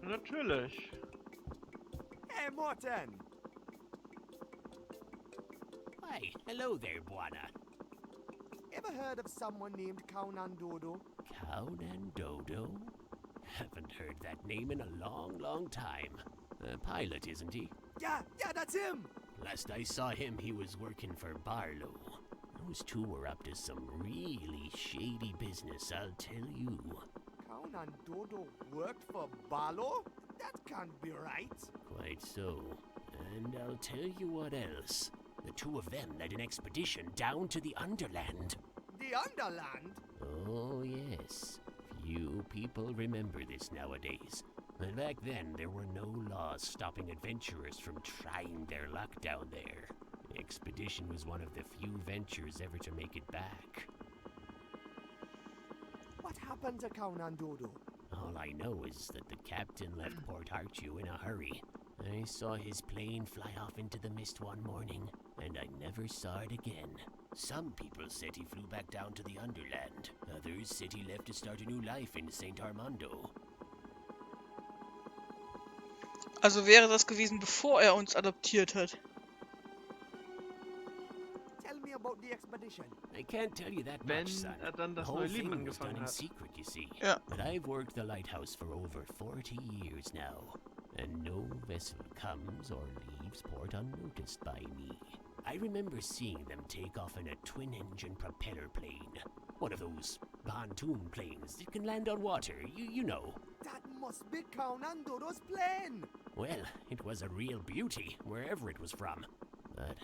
Natürlich. Hey, Morton! Why, hello there, Buana. Ever heard of someone named Kaunan Dodo? Kaunan Dodo? Haven't heard that name in a long, long time. A pilot, isn't he? Yeah, that's him! Last I saw him, he was working for Barlow. Those two were up to some really shady business, I'll tell you. Kaunan Dodo worked for Barlow? That can't be right. Quite so. And I'll tell you what else. The two of them led an expedition down to the Underland. The Underland? Oh, yes. Few people remember this nowadays. But back then, there were no laws stopping adventurers from trying their luck down there. The expedition was one of the few ventures ever to make it back. What happened to Kaunan Dodo? All I know is that the captain left Port Arthur in a hurry. I saw his plane fly off into the mist one morning, and I never saw it again. Some people said he flew back down to the Underland. Others said he left to start a new life in St. Armando. Also wäre das gewesen, bevor er uns adoptiert hat. Tell me about the expedition. I can't tell you that Wenn much, son. dann The das whole neue Leben thing was done angefangen in hat. secret, you see. Ja. But I've worked the lighthouse for over 40 years now, and no vessel comes or leaves port unnoticed by me. I remember seeing them take off in a twin-engine propeller plane. One of those pontoon planes that can land on water, you know. That must be Kaunan Dodo's plane! Well, it was a real beauty, wherever it was from. But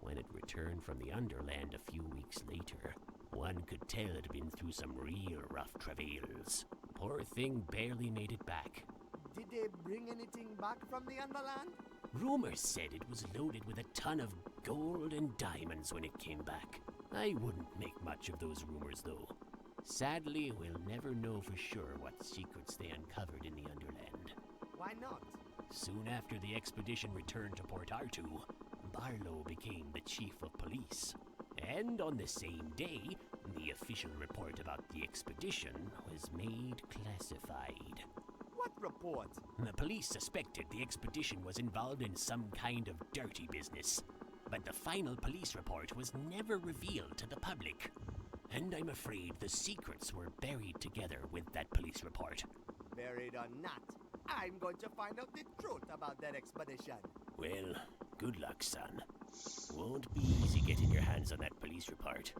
when it returned from the Underland a few weeks later, one could tell it had been through some real rough travails. Poor thing barely made it back. Did they bring anything back from the Underland? Rumors said it was loaded with a ton of gold and diamonds when it came back. I wouldn't make much of those rumors, though. Sadly, we'll never know for sure what secrets they uncovered in the Underland. Why not? Soon after the expedition returned to Port Arthur, Barlow became the chief of police. And on the same day, the official report about the expedition was made classified. What report? The police suspected the expedition was involved in some kind of dirty business. But the final police report was never revealed to the public. And I'm afraid the secrets were buried together with that police report. Buried or not, I'm going to find out the truth about that expedition. Well, good luck, son. Won't be easy getting your hands on that police report.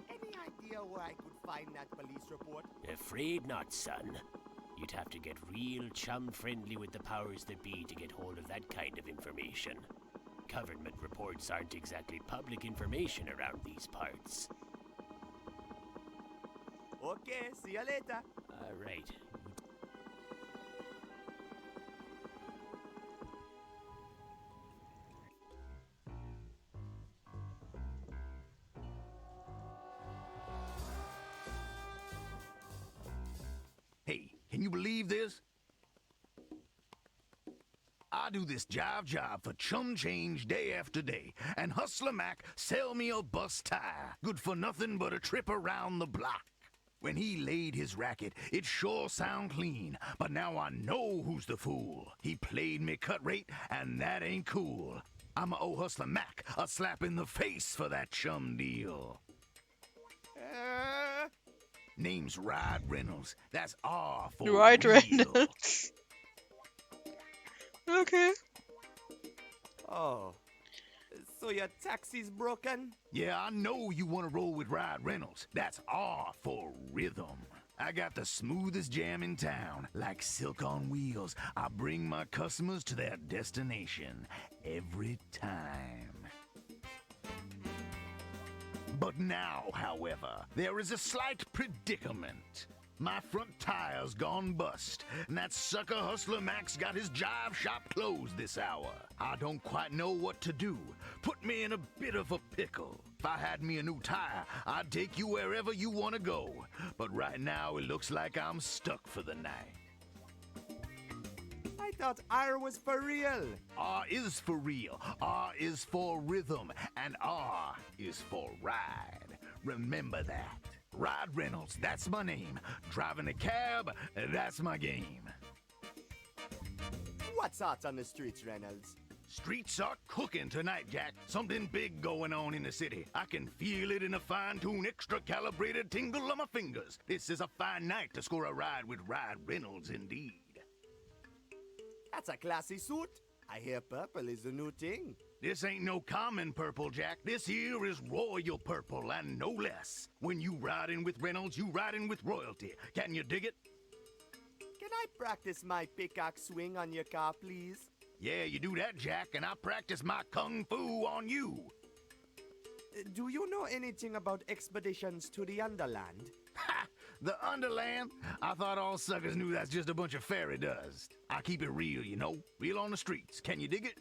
Any idea where I could find that police report? Afraid not, son. You'd have to get real chum-friendly with the powers that be to get hold of that kind of information. Government reports aren't exactly public information around these parts. Okay, see you later. All right. Hey, can you believe this? I do this job for chum change day after day, and Hustler Mac sell me a bus tire, good for nothing but a trip around the block. When he laid his racket, it sure sound clean, but now I know who's the fool. He played me cut rate, and that ain't cool. I'ma owe Hustler Mac a slap in the face for that chum deal. Name's Rod Reynolds. That's R for Right, real. Reynolds. Okay. Oh, so your taxi's broken? Yeah, I know you want to roll with Rod Reynolds. That's R for rhythm. I got the smoothest jam in town. Like silk on wheels, I bring my customers to their destination every time. But now, however, there is a slight predicament. My front tire's gone bust, and that sucker Hustler Max got his jive shop closed this hour. I don't quite know what to do. Put me in a bit of a pickle. If I had me a new tire, I'd take you wherever you want to go. But right now, it looks like I'm stuck for the night. I thought R was for real. R is for real. R is for rhythm. And R is for ride. Remember that. Ride Reynolds, that's my name. Driving a cab, that's my game. What's hot on the streets, Reynolds? Streets are cooking tonight, Jack. Something big going on in the city. I can feel it in a fine-tuned, extra-calibrated tingle on my fingers. This is a fine night to score a ride with Ride Reynolds, indeed. That's a classy suit. I hear purple is the new thing. This ain't no common purple, Jack. This here is royal purple, and no less. When you riding with Reynolds, you riding with royalty. Can you dig it? Can I practice my pickaxe swing on your car, please? Yeah, you do that, Jack, and I practice my kung fu on you. Do you know anything about expeditions to the Underland? Ha! The Underland? I thought all suckers knew that's just a bunch of fairy dust. I keep it real, you know. Real on the streets. Can you dig it?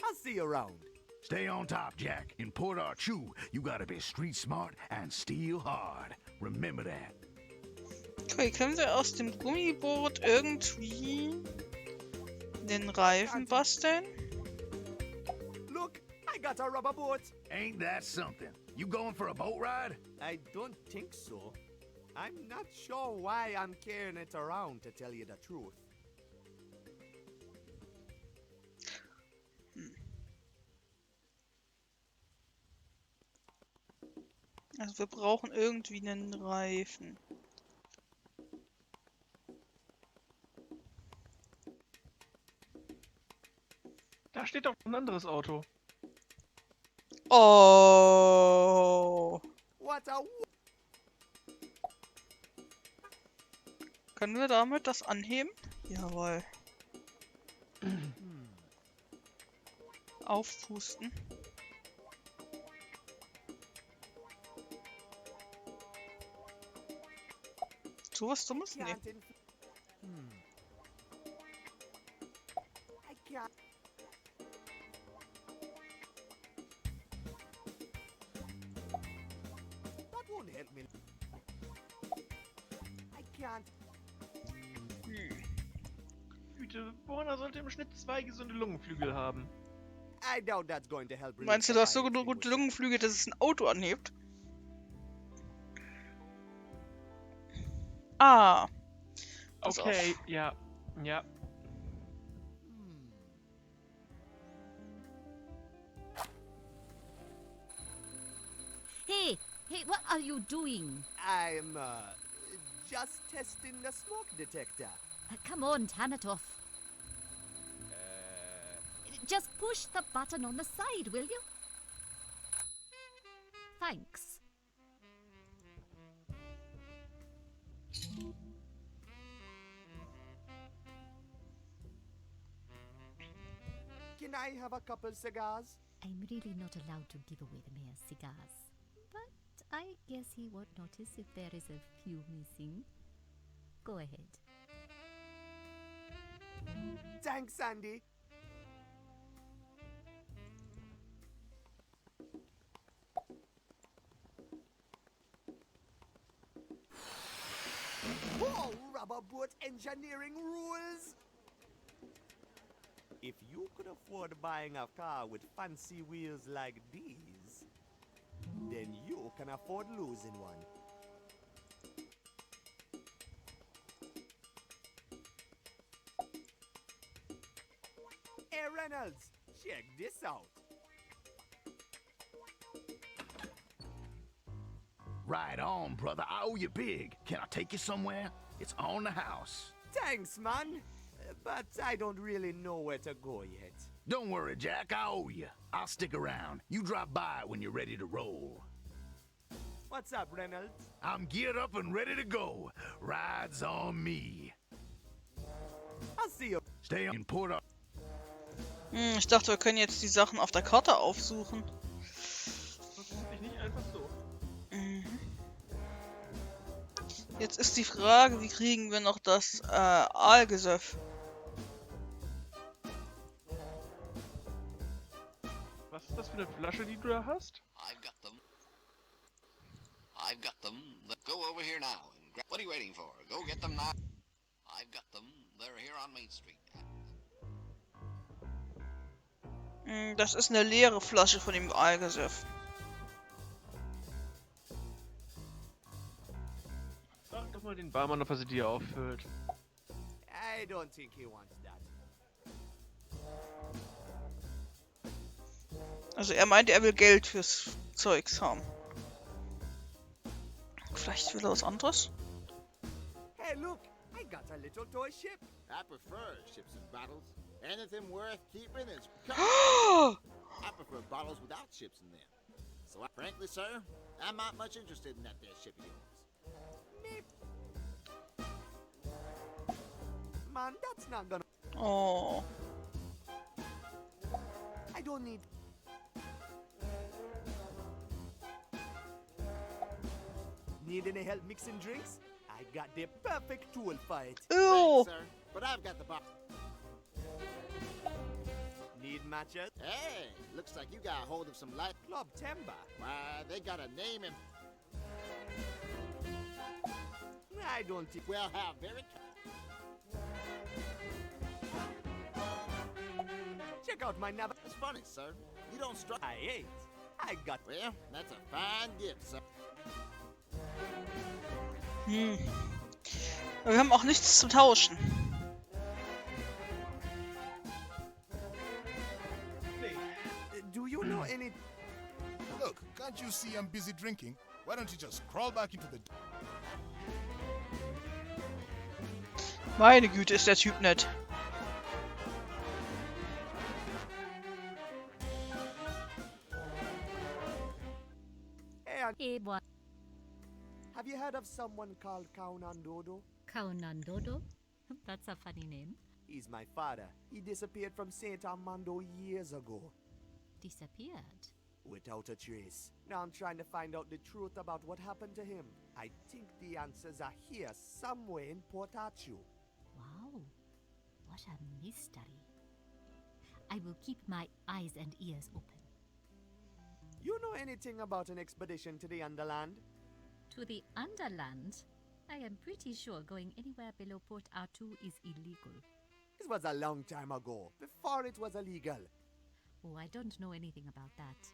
I'll see you around. Stay on top, Jack. In Port Arthur, you gotta be street smart and steel hard. Remember that. Okay, können wir aus dem Gummiboot irgendwie den Reifen basteln? Look, I got a rubber boat. Ain't that something? You going for a boat ride? I don't think so. I'm not sure why I'm carrying it around, to tell you the truth. Also wir brauchen irgendwie einen Reifen. Da steht doch ein anderes Auto. Oh. What a... Können wir damit das anheben? Jawohl. Aufpusten. So was Dummes? Nee. I can't... That won't help me. I can't... Güte, Bewohner sollte im Schnitt 2 gesunde Lungenflügel haben. I doubt that's going to help. Meinst du, du hast so gute Lungenflüge, dass es ein Auto anhebt? Ah. Pass Okay, auf. ja. Ja. Hey, what are you doing? I'm, just testing the smoke detector. Come on, turn it off. Just push the button on the side, will you? Thanks. Can I have a couple cigars? I'm really not allowed to give away the mayor's cigars. But I guess he won't notice if there is a few missing. Go ahead. Thanks, Sandy. Whoa, rubber boat engineering rules! If you could afford buying a car with fancy wheels like these, then you can afford losing one. Hey Reynolds, check this out. Right on, brother. I owe you big. Can I take you somewhere? It's on the house. Thanks, man. But I don't really know where to go yet. Don't worry, Jack. I owe you. I'll stick around. You drop by when you're ready to roll. What's up, Reynolds? I'm geared up and ready to go. Rides on me. I'll see you. Stay in Port Arthur. Ich dachte, wir können jetzt die Sachen auf der Karte aufsuchen. Das ist nicht einfach so. Jetzt ist die Frage, wie kriegen wir noch das Aalgesöff? Was ist das für eine Flasche, die du da hast? I've got them. I've got them. Go over here now. And what are you waiting for? Go get them now. I've got them. They're here on Main Street. Das ist eine leere Flasche von dem Aalgesöff. mal den Barmann, ob er sie dir auffüllt. I don't think he wants that. Also er meint, er will Geld fürs Zeugs haben. Vielleicht will er was anderes? Hey, look, I got a little toy ship. I prefer ships and bottles. Anything worth keeping is... I prefer bottles without ships in them. So, frankly, sir, I'm not much interested in that there ship of yours. Man, that's not gonna... Oh. I don't need... Need any help mixing drinks? I got the perfect tool for it. Ew. Thanks, sir, but I've got the bottle. Need matches? Hey, looks like you got a hold of some light... Club Timber. Why, they got a name and... I don't think... Well, how very... Check out my nav... That's funny, sir. You don't strike... I ain't. I got... Well, that's a fine gift, sir. Aber wir haben auch nichts zu tauschen. Do you know any... Look, can't you see I'm busy drinking? Why don't you just crawl back into the... Meine Güte, ist der Typ nett. Hey, boy. Have you heard of someone called Kaunandodo? Kaunandodo? That's a funny name. He's my father. He disappeared from St. Armando years ago. Disappeared. Without a trace. Now I'm trying to find out the truth about what happened to him. I think the answers are here somewhere in Port Arthur. Wow. What a mystery. I will keep my eyes and ears open. You know anything about an expedition to the Underland? To the Underland? I am pretty sure going anywhere below Port Arthur is illegal. This was a long time ago, before it was illegal. Oh, I don't know anything about that.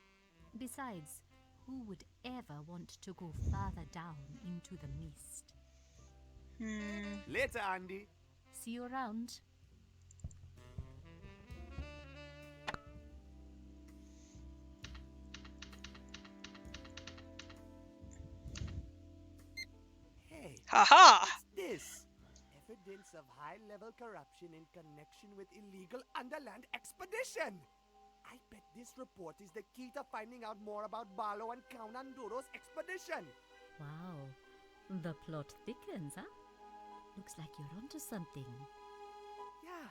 Besides, who would ever want to go farther down into the mist? Later, Andy. See you around. Hey, Haha! what's this? Evidence of high-level corruption in connection with illegal Underland expedition. I bet this report is the key to finding out more about Barlow and Kaunandodo's expedition. Wow. The plot thickens, huh? Looks like you're onto something. Yeah,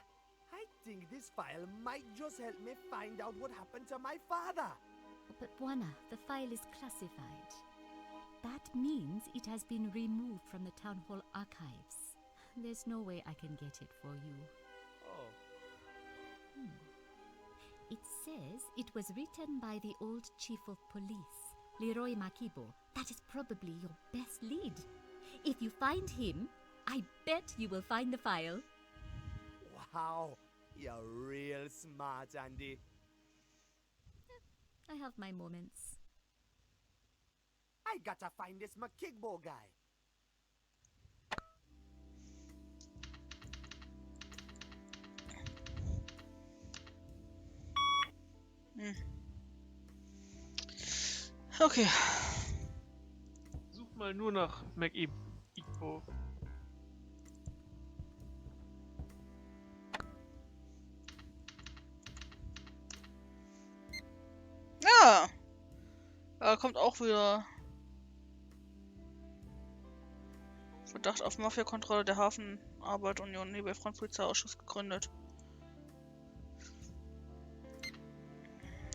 I think this file might just help me find out what happened to my father. But Buana, the file is classified. That means it has been removed from the Town Hall archives. There's no way I can get it for you. Oh. It says it was written by the old chief of police, Leroy Makibo. That is probably your best lead. If you find him, I bet you will find the file. Wow, you're real smart, Andy. I have my moments. I gotta find this Makigbo guy. Okay. Such mal nur nach Igbo. Ja! Da kommt auch wieder Verdacht auf Mafia-Kontrolle der Hafenarbeit-Union bei Polizeiausschuss gegründet.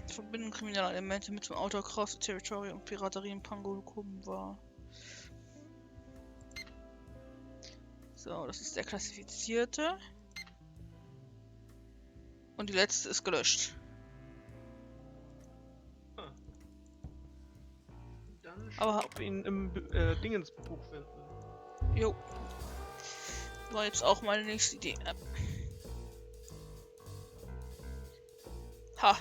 Verbindung krimineller Elemente mit dem Autocross, Territorium und Piraterie in Pango-Lukum war. So, das ist der klassifizierte. Und die letzte ist gelöscht. Dann Aber ob wir ihn im Dingensbuch finden. jo. War jetzt auch meine nächste Idee. Ha.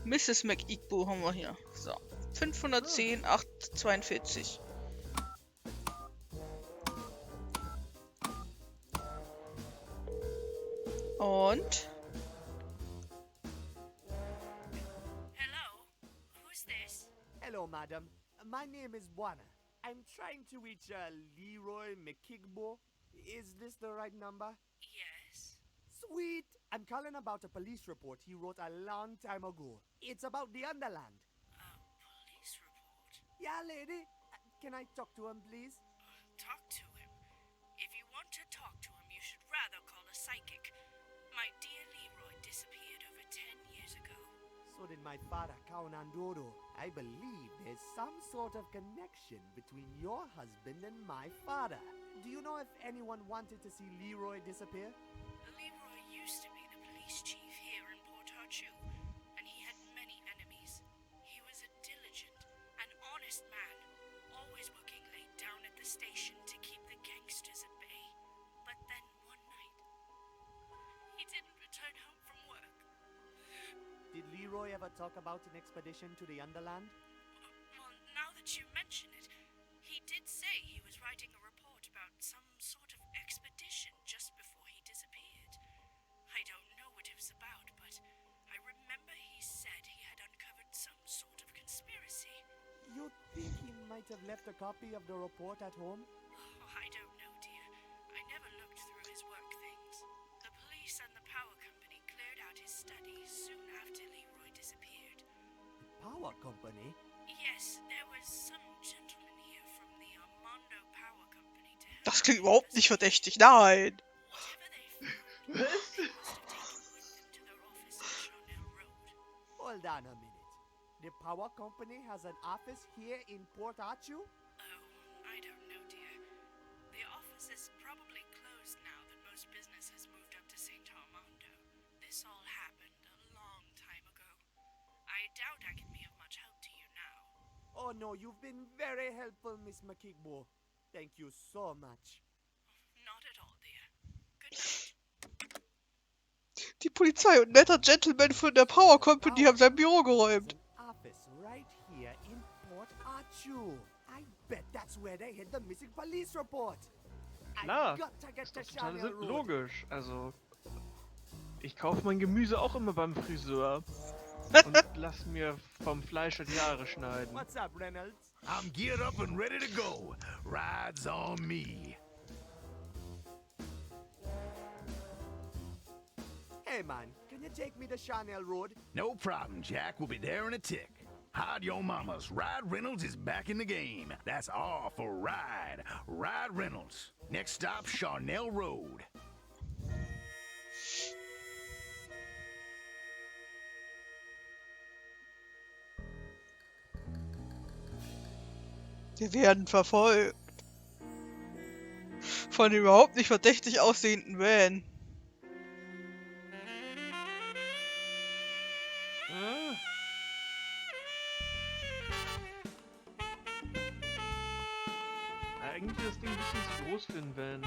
Mrs. McIgbo haben wir hier. So. 510, 842. Und? Hello? Who's this? Hello, madam. My name is Buana. I'm trying to reach Leroy McKigbo. Is this the right number? Yes. Sweet! I'm calling about a police report he wrote a long time ago. It's about the Underland. Police report. Yeah, lady. Can I talk to him, please? Talk to him. If you want to talk to him, you should rather call a psychic. My dear Leroy disappeared over 10 years ago. So did my father, Kaunandoro. I believe there's some sort of connection between your husband and my father. Do you know if anyone wanted to see Leroy disappear? Leroy used to be the police chief here in Port Archu, and he had many enemies. He was a diligent and honest man, always working late down at the station to keep the gangsters at bay. But then one night, he didn't return home from work. Did Leroy ever talk about an expedition to the Underland? Well, now that you mention it, he did say he was writing a report about some sort of expedition just before he disappeared. I don't know what it was about, but I remember he said he had uncovered some sort of conspiracy. You think he might have left a copy of the report at home? Oh, I don't know, dear. I never looked through his work things. The police and the power company cleared out his studies soon after Leroy disappeared. Power company? Yes, there was some gentleman here from the Armando Power Company to help Das klingt überhaupt nicht verdächtig. Nein. whatever they found. They must have taken with them to their office on Charnel Road. Hold on a minute. The power company has an office here in Port Archu? Oh, I don't know, dear. The office is probably closed now that most business has moved up to St. Armando. This all happened a long time ago. I doubt I can be of much help to you now. Oh no, you've been very helpful, Miss McKigbo. Thank you so much. Not at all, dear. Good night. Die Polizei und ein netter Gentleman von der Power Company haben sein Büro geräumt. An office right here in Port Archu. I bet that's where they hid the missing police report. Klar, I've got to get ist to doch total Charnel Road. logisch. Also, ich kaufe mein Gemüse auch immer beim Friseur und lass mir vom Fleischer die Haare schneiden. What's up, Reynolds? I'm geared up and ready to go. Rides on me. Hey man, can you take me to Charnel Road? No problem, Jack. We'll be there in a tick. Hide your mamas. Ride Reynolds is back in the game. That's R for ride. Ride Reynolds. Next stop, Charnel Road. Wir werden verfolgt. Von dem überhaupt nicht verdächtig aussehenden Van. Ah. Eigentlich ist das Ding ein bisschen zu groß für einen Van.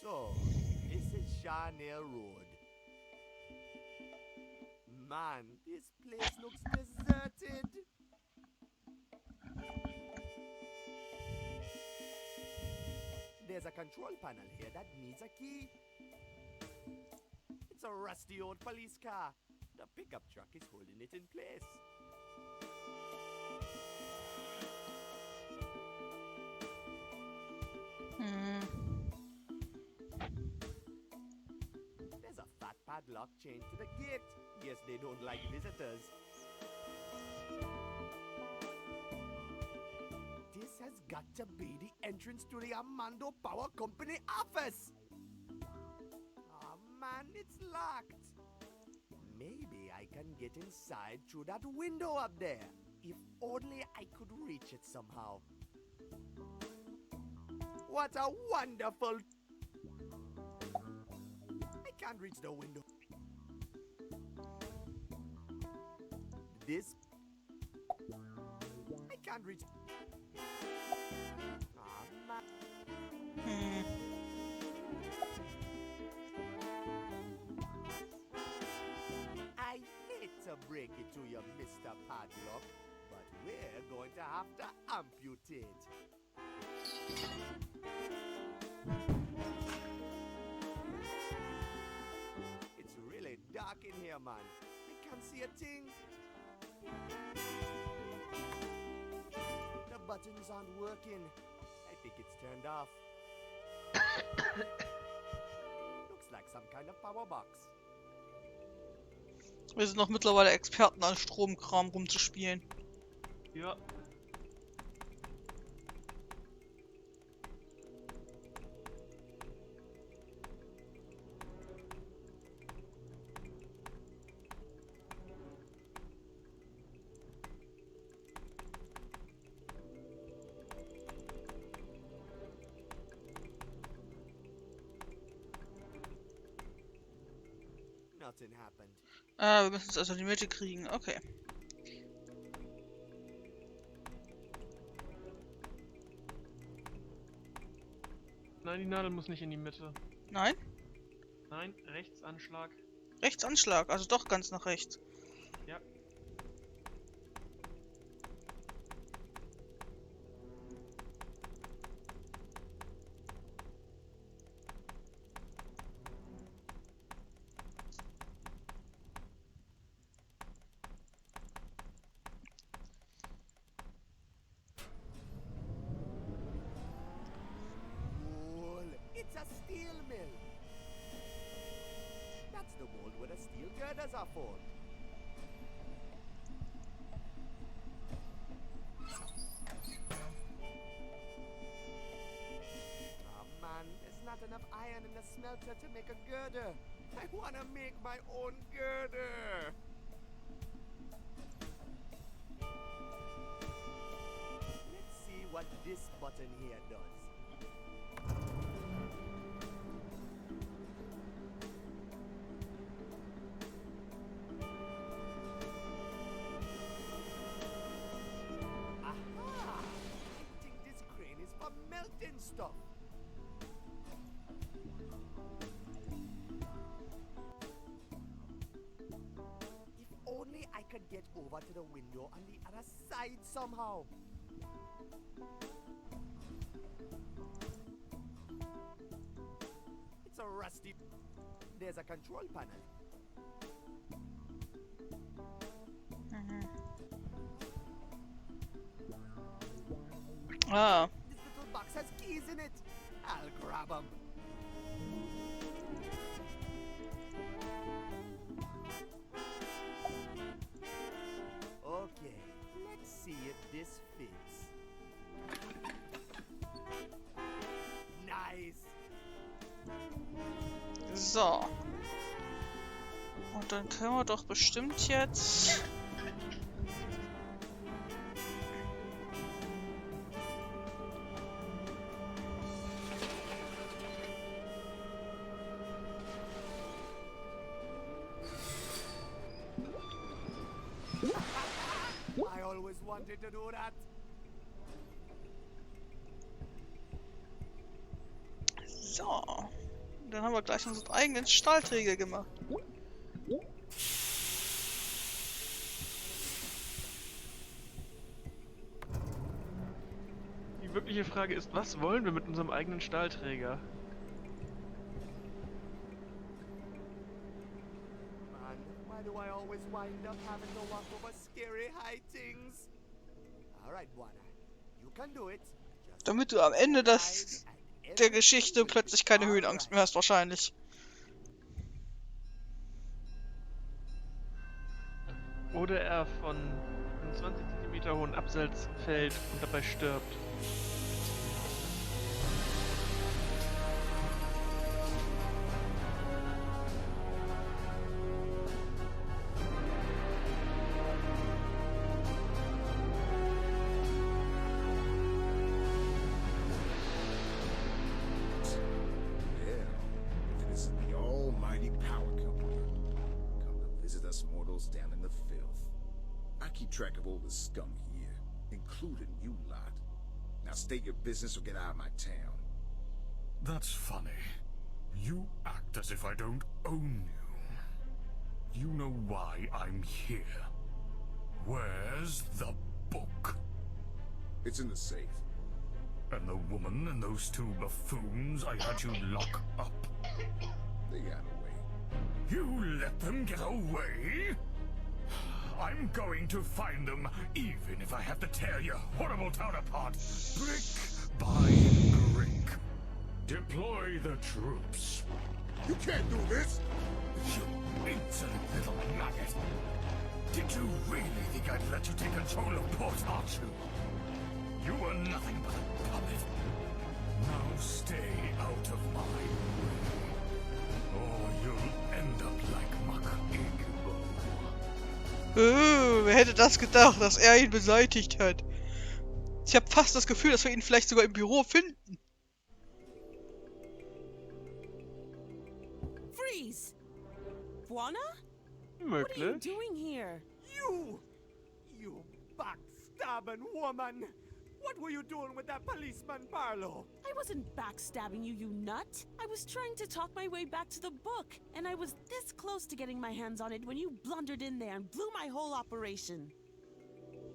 So, this is Charnel Road. Man, this place looks deserted. There's a control panel here that needs a key. It's a rusty old police car. The pickup truck is holding it in place. There's a fat padlock chained to the gate. Yes, they don't like visitors. This has got got to be the entrance to the Armando Power Company office. Oh man, it's locked. Maybe I can get inside through that window up there. If only I could reach it somehow. What a wonderful... I can't reach the window. This... I can't reach... Ah, man. I hate to break it to you, Mr. Padlock, but we're going to have to amputate. It's really dark in here, man. I can't see a thing. The buttons aren't working. I think it's turned off. Looks like some kind of power box. Wir sind noch mittlerweile Experten an Stromkram rumzuspielen. Ja. Nothing happened. Ah, wir müssen es also in die Mitte kriegen. Okay. Nein, die Nadel muss nicht in die Mitte. Nein? Nein, Rechtsanschlag. Rechtsanschlag, also doch ganz nach rechts. Ja. It's a steel mill. That's the mold where the steel girders are for. Oh man, there's not enough iron in the smelter to make a girder. I want to make my own girder. Let's see what this button here does. Melting stuff. If only I could get over to the window on the other side somehow. It's a rusty... There's a control panel. Ah. This little box has keys in it. I'll grab them. Okay, let's see if this fits. Nice. So. Und dann können wir doch bestimmt jetzt... I always wanted to do that. So. Dann haben wir gleich unseren eigenen Stahlträger gemacht. Die wirkliche Frage ist, was wollen wir mit unserem eigenen Stahlträger? Man, why do I always wind up having to walk over scary high things? Alright, Buana, you can do it. Just Damit du am Ende der Geschichte plötzlich keine Höhenangst mehr hast, wahrscheinlich. Oder er von einem 20 cm hohen Absatz fällt und dabei stirbt. nails down in the filth. I keep track of all the scum here, including you lot. Now state your business or get out of my town. That's funny. You act as if I don't own you. You know why I'm here. Where's the book? It's in the safe. And the woman and those two buffoons I had you lock up? They got away. You let them get away? I'm going to find them, even if I have to tear your horrible town apart, brick by brick. Deploy the troops. You can't do this! You insolent little maggot! Did you really think I'd let you take control of Port Archu? You were nothing but a puppet. Now stay out of my way, or you'll end up like Makigbo. Wer hätte das gedacht, dass er ihn beseitigt hat? Ich habe fast das Gefühl, dass wir ihn vielleicht sogar im Büro finden. Freeze! Buona? What are you Möglich. doing here? You backstabbing woman! What were you doing with that policeman, Barlow? I wasn't backstabbing you, you nut. I was trying to talk my way back to the book, and I was this close to getting my hands on it when you blundered in there and blew my whole operation.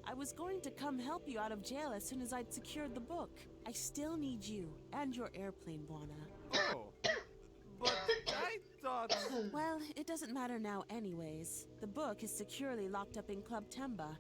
I was going to come help you out of jail as soon as I'd secured the book. I still need you and your airplane, Buona. Oh, but I thought... Well, it doesn't matter now anyways. The book is securely locked up in Club Temba,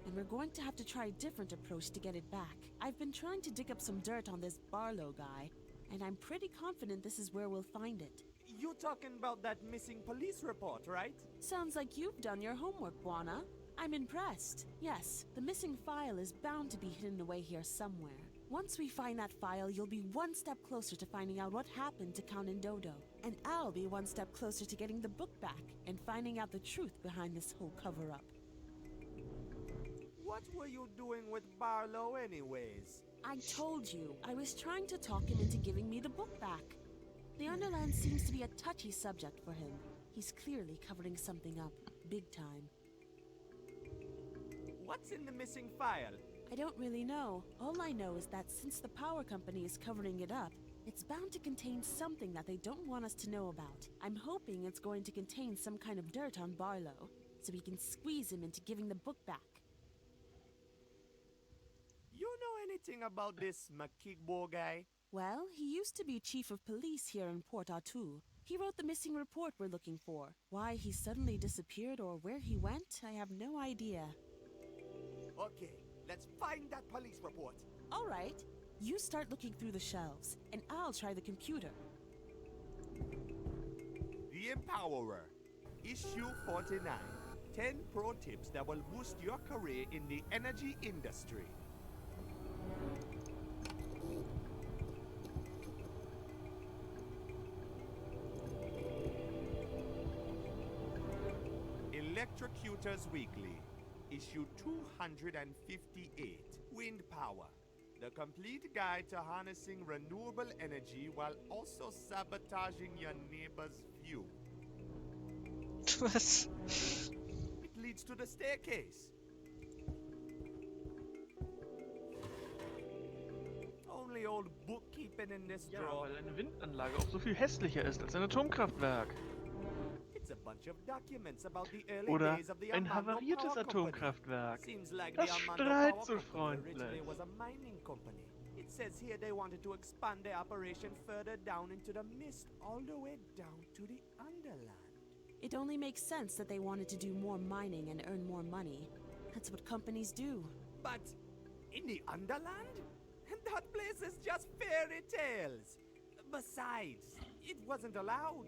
and we're going to have to try a different approach to get it back. I've been trying to dig up some dirt on this Barlow guy, and I'm pretty confident this is where we'll find it. You talking about that missing police report, right? Sounds like you've done your homework, Buona. I'm impressed. Yes, the missing file is bound to be hidden away here somewhere. Once we find that file, you'll be one step closer to finding out what happened to Count and Dodo. And I'll be one step closer to getting the book back and finding out the truth behind this whole cover-up. What were you doing with Barlow anyways? I told you, I was trying to talk him into giving me the book back. The Underland seems to be a touchy subject for him. He's clearly covering something up, big time. What's in the missing file? I don't really know. All I know is that since the power company is covering it up, it's bound to contain something that they don't want us to know about. I'm hoping it's going to contain some kind of dirt on Barlow, so we can squeeze him into giving the book back. You know anything about this Makigbo guy? Well, he used to be chief of police here in Port Artu. He wrote the missing report we're looking for. Why he suddenly disappeared or where he went, I have no idea. Okay, let's find that police report. All right, you start looking through the shelves, and I'll try the computer. The Empowerer, issue 49. 10 pro tips that will boost your career in the energy industry. Electrocutors Weekly, issue 258. Wind Power, the complete guide to harnessing renewable energy while also sabotaging your neighbor's view. Was? It leads to the staircase. Only old bookkeeping in this Ja, drawer. weil eine Windanlage auch so viel hässlicher ist als ein Atomkraftwerk. It's a bunch of documents about the early Oder days of the ein Armando havariertes Power Company. Atomkraftwerk. Seems like Das the Armando strahlt Power so Company originally freundlich. was a mining company. It says here they wanted to expand their operation further down into the mist, all the way down to the Underland. It only makes sense that they wanted to do more mining and earn more money. That's what companies do. But in the Underland? That place is just fairy tales. Besides, it wasn't allowed,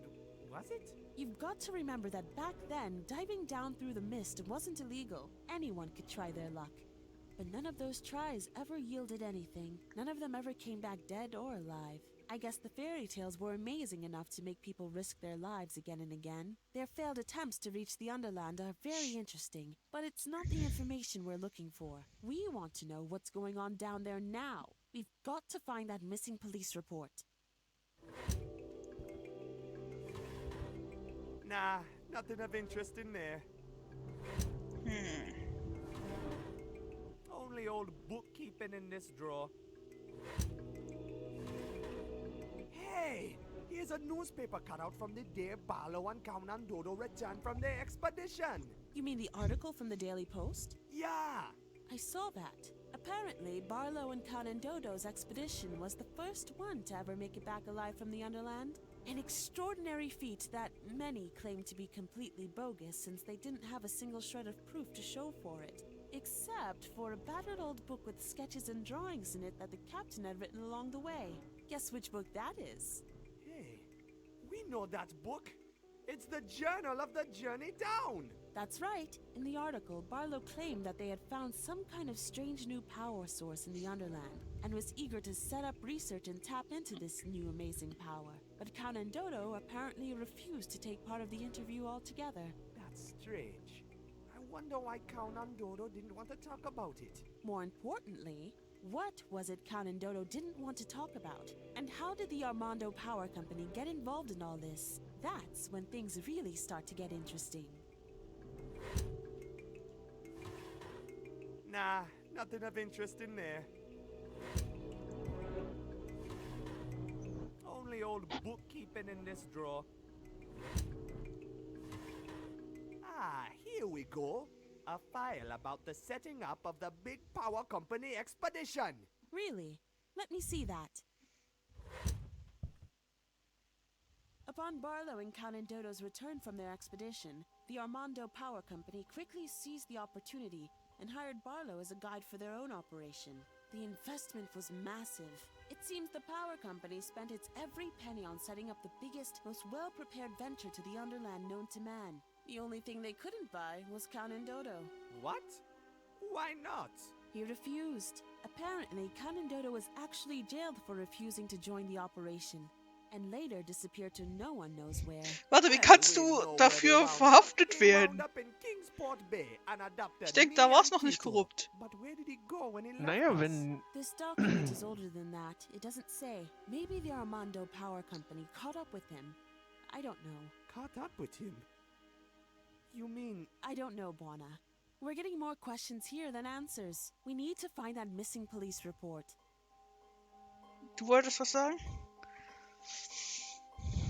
was it? You've got to remember that back then, diving down through the mist wasn't illegal. Anyone could try their luck. But none of those tries ever yielded anything. None of them ever came back dead or alive. I guess the fairy tales were amazing enough to make people risk their lives again and again. Their failed attempts to reach the Underland are very interesting, but it's not the information we're looking for. We want to know what's going on down there now. We've got to find that missing police report. Nah, nothing of interest in there. Only old bookkeeping in this drawer. Hey, here's a newspaper cutout from the day Barlow and Count and Dodo returned from their expedition. You mean the article from the Daily Post? Yeah. I saw that. Apparently, Barlow and Count and Dodo's expedition was the first one to ever make it back alive from the Underland. An extraordinary feat that many claim to be completely bogus since they didn't have a single shred of proof to show for it. Except for a battered old book with sketches and drawings in it that the captain had written along the way. Guess which book that is? Hey, we know that book. It's the Journal of the Journey Down. That's right. In the article, Barlow claimed that they had found some kind of strange new power source in the Underland, and was eager to set up research and tap into this new amazing power. But Count and Dodo apparently refused to take part of the interview altogether. That's strange. I wonder why Count and Dodo didn't want to talk about it. More importantly, what was it Count and Dodo didn't want to talk about? And how did the Armando Power Company get involved in all this? That's when things really start to get interesting. Nah, nothing of interest in there. Only old bookkeeping in this drawer. Ah, here we go. A file about the setting up of the Big Power Company expedition. Really? Let me see that. Upon Barlow and Count and Dodo's return from their expedition, the Armando Power Company quickly seized the opportunity and hired Barlow as a guide for their own operation. The investment was massive. It seems the power company spent its every penny on setting up the biggest, most well-prepared venture to the Underland known to man. The only thing they couldn't buy was Count and Dodo. What? Why not? He refused. Apparently, Count and Dodo was actually jailed for refusing to join the operation. And later disappeared to no one knows where. Warte, wie kannst du dafür verhaftet werden? Ich denke, da war es noch nicht korrupt. Naja, wenn... This document is older than that. It doesn't say. Maybe the Armando Power Company caught up with him. I don't know. Caught up with him? You mean... I don't know, Buona. We're getting more questions here than answers. We need to find that missing police report. Du wolltest was sagen?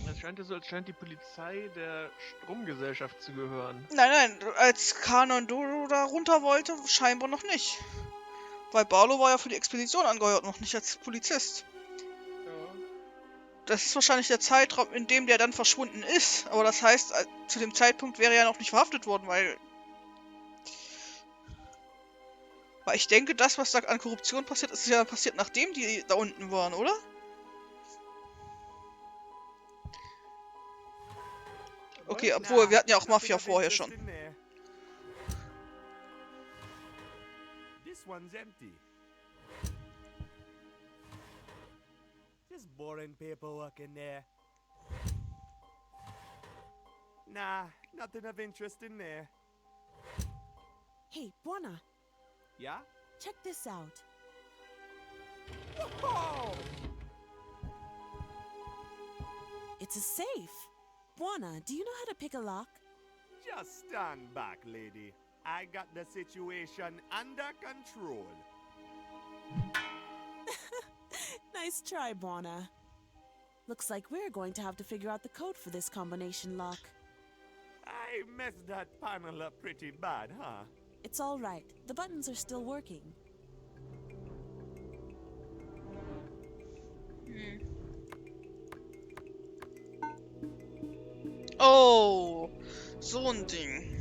Es scheint ja so, als scheint die Polizei der Stromgesellschaft zu gehören. Nein, als Count und Dodo da runter wollte, scheinbar noch nicht. Weil Barlow war ja für die Expedition angehört, noch nicht als Polizist. Ja. Das ist wahrscheinlich der Zeitraum, in dem der dann verschwunden ist. Aber das heißt, zu dem Zeitpunkt wäre er ja noch nicht verhaftet worden, weil ich denke, das, was da an Korruption passiert, ist ja passiert, nachdem die da unten waren, oder? Okay, obwohl, wir hatten ja auch Mafia vorher schon. This one's empty. Just boring paperwork in there. Nah, nothing of interest in there. Hey, Buona. Yeah? Check this out. Whoa! It's a safe. Buona, do you know how to pick a lock? Just stand back, lady. I got the situation under control. Nice try, Buona. Looks like we're going to have to figure out the code for this combination lock. I messed that panel up pretty bad, huh? It's all right. The buttons are still working. Oh, so ein Ding.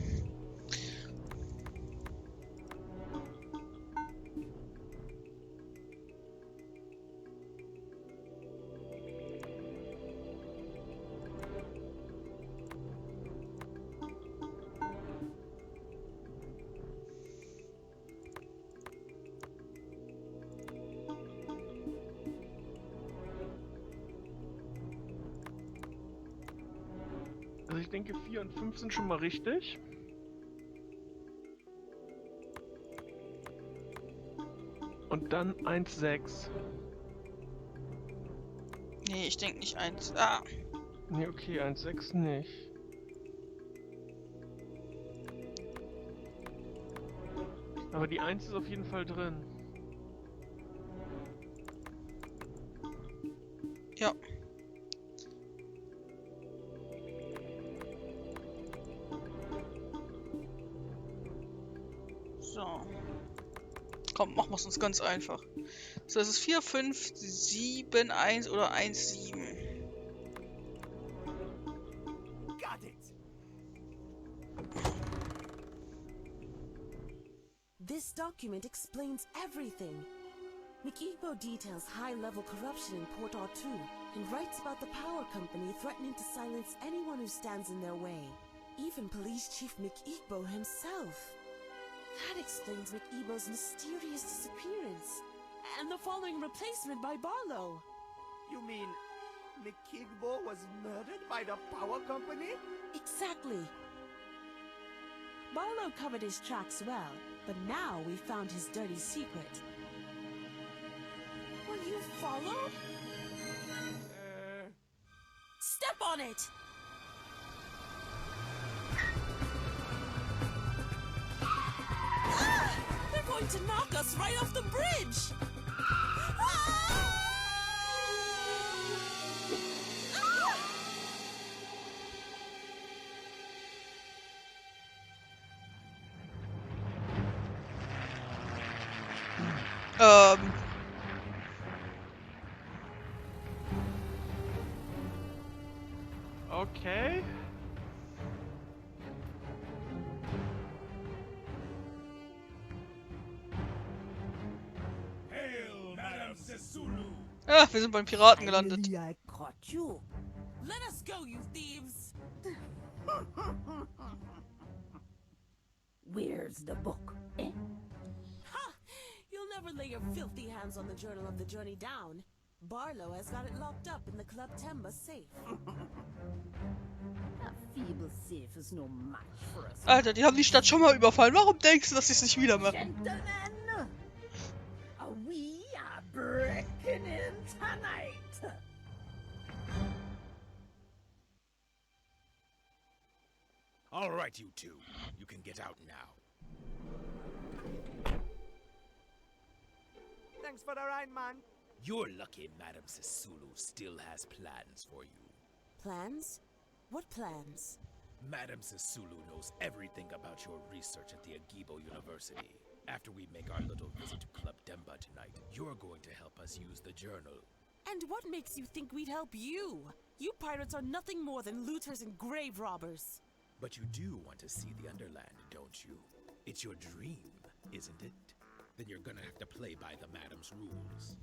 Also ich denke 4 und 5 sind schon mal richtig. Und dann 1, 6. Nee, ich denke nicht 1. Ah. Nee, okay, 1, 6 nicht. Aber die 1 ist auf jeden Fall drin. Ja. So. Komm, machen wir es uns ganz einfach. So, das ist 4, 5, 7, 1 oder 1, 7. Got it. This document explains everything. Mikibo details high-level corruption in Port R2 and writes about the power company threatening to silence anyone who stands in their way. Even Police Chief Mikibo himself. That explains Mikibo's mysterious disappearance and the following replacement by Barlow. You mean Mikigbo was murdered by the power company? Exactly. Barlow covered his tracks well, but now we found his dirty secret. Will you follow? Step on it! Ah! They're going to knock us right off the bridge! Okay. Hail, Madame Sessulu! Ah, wir sind beim Piraten gelandet. Finally, I caught you. Let us go, you thieves! Where's the book? Eh? Ha! You'll never lay your filthy hands on the Journal of the Journey Down. Barlow has got it locked up in the Club Temba safe. A feeble safe is no match for us. Alter, die haben die Stadt schon mal überfallen. Warum denkst du, dass sie es nicht wieder machen? Gentlemen, we are breaking in tonight. All right, you two. You can get out now. Thanks for the ride, man. You're lucky Madame Sessulu still has plans for you. Plans? What plans? Madame Sessulu knows everything about your research at the Agibo University. After we make our little visit to Club Demba tonight, you're going to help us use the journal. And what makes you think we'd help you? You pirates are nothing more than looters and grave robbers. But you do want to see the Underland, don't you? It's your dream, isn't it? Then you're gonna have to play by the Madam's rules.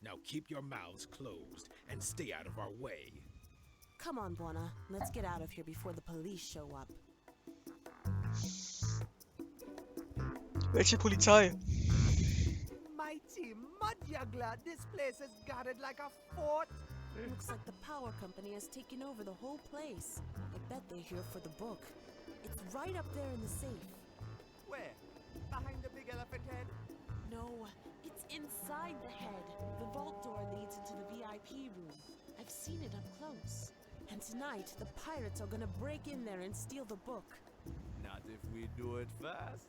Now keep your mouths closed and stay out of our way. Come on, Buona. Let's get out of here before the police show up. Welche Polizei? Mighty mud juggler, this place is guarded like a fort. Looks like the power company has taken over the whole place. I bet they're here for the book. It's right up there in the safe. Where? Behind the big elephant head? No, it's inside the head. The vault door leads into the VIP room. I've seen it up close. And tonight, the pirates are gonna break in there and steal the book. Not if we do it fast.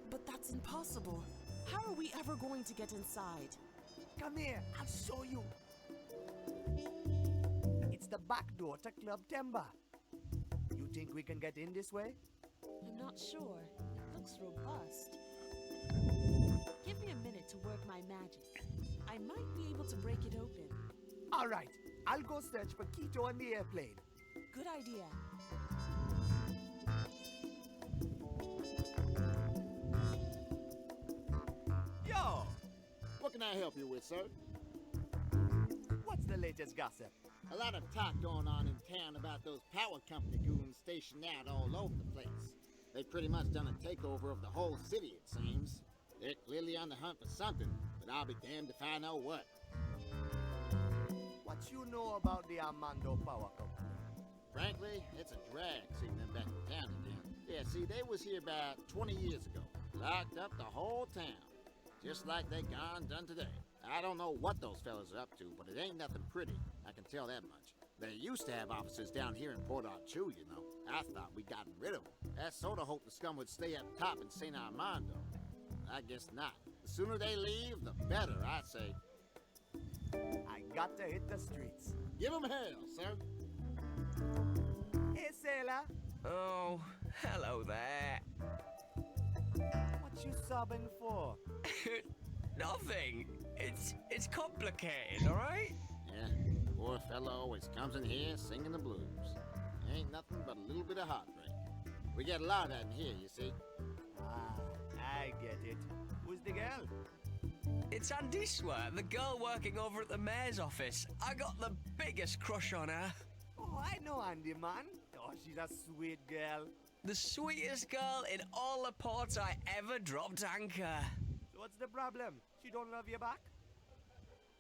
But that's impossible. How are we ever going to get inside? Come here, I'll show you. It's the back door to Club Temba. You think we can get in this way? I'm not sure. It looks robust. Give me a minute to work my magic. I might be able to break it open. All right, I'll go search for Quito on the airplane. Good idea. Yo! What can I help you with, sir? What's the latest gossip? A lot of talk going on in town about those power company goons stationed out all over the place. They've pretty much done a takeover of the whole city, it seems. They're clearly on the hunt for something, but I'll be damned if I know what. What you know about the Armando Power Company? Frankly, it's a drag seeing them back in town again. Yeah, see, they was here about 20 years ago. Locked up the whole town. Just like they gone done today. I don't know what those fellas are up to, but it ain't nothing pretty. I can tell that much. They used to have offices down here in Port Arthur, I thought we'd gotten rid of them. I sort of hoped the scum would stay up top in St. Armando. I guess not. The sooner they leave, the better, I say. I got to hit the streets. Give 'em hell, sir. Hey, sailor. Oh, hello there. What you sobbing for? Nothing. It's complicated, all right? Yeah, poor fellow always comes in here singing the blues. Ain't nothing but a little bit of heartbreak. We get a lot of that in here, you see. Ah, I get it. Who's the girl? It's Andiswa, the girl working over at the mayor's office. I got the biggest crush on her. Oh, I know Andy, man. Oh, she's a sweet girl. The sweetest girl in all the ports I ever dropped anchor. So what's the problem? She don't love you back?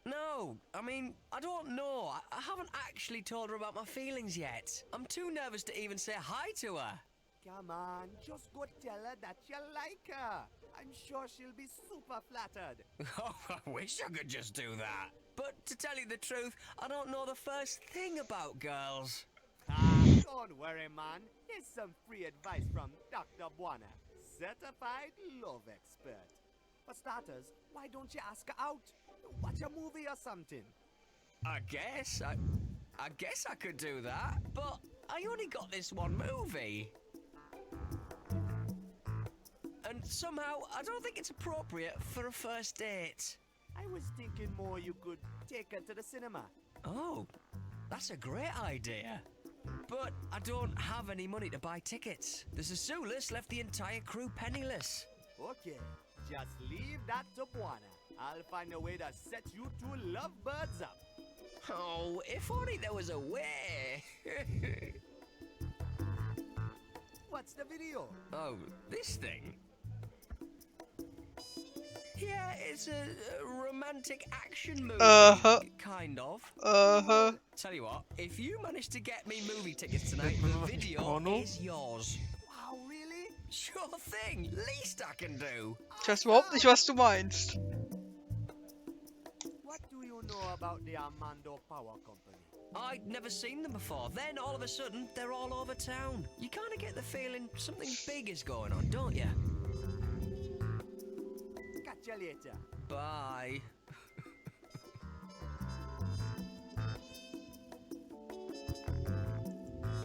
No, I mean, I don't know. I haven't actually told her about my feelings yet. I'm too nervous to even say hi to her. Come on, just go tell her that you like her. I'm sure she'll be super flattered. Oh, I wish I could just do that. But to tell you the truth, I don't know the first thing about girls. Don't worry, man. Here's some free advice from Dr. Buana, certified love expert. For starters, why don't you ask her out? Watch a movie or something. I guess I could do that, but I only got this one movie. And somehow, I don't think it's appropriate for a first date. I was thinking more you could take her to the cinema. Oh, that's a great idea. But I don't have any money to buy tickets. The Sasulis left the entire crew penniless. Okay, just leave that to Buana. I'll find a way to set you two lovebirds up. Oh, if only there was a way. What's the video? Oh, this thing? Yeah, it's a romantic action movie. Kind of. Tell you what, if you manage to get me movie tickets tonight, the video is yours. Wow, really? Sure thing. Least I can do. Ich weiß überhaupt nicht, was du meinst. What do you know about the Armando Power Company? I'd never seen them before. Then all of a sudden, they're all over town. You kind of get the feeling something big is going on, don't you? Catch you later. Bye.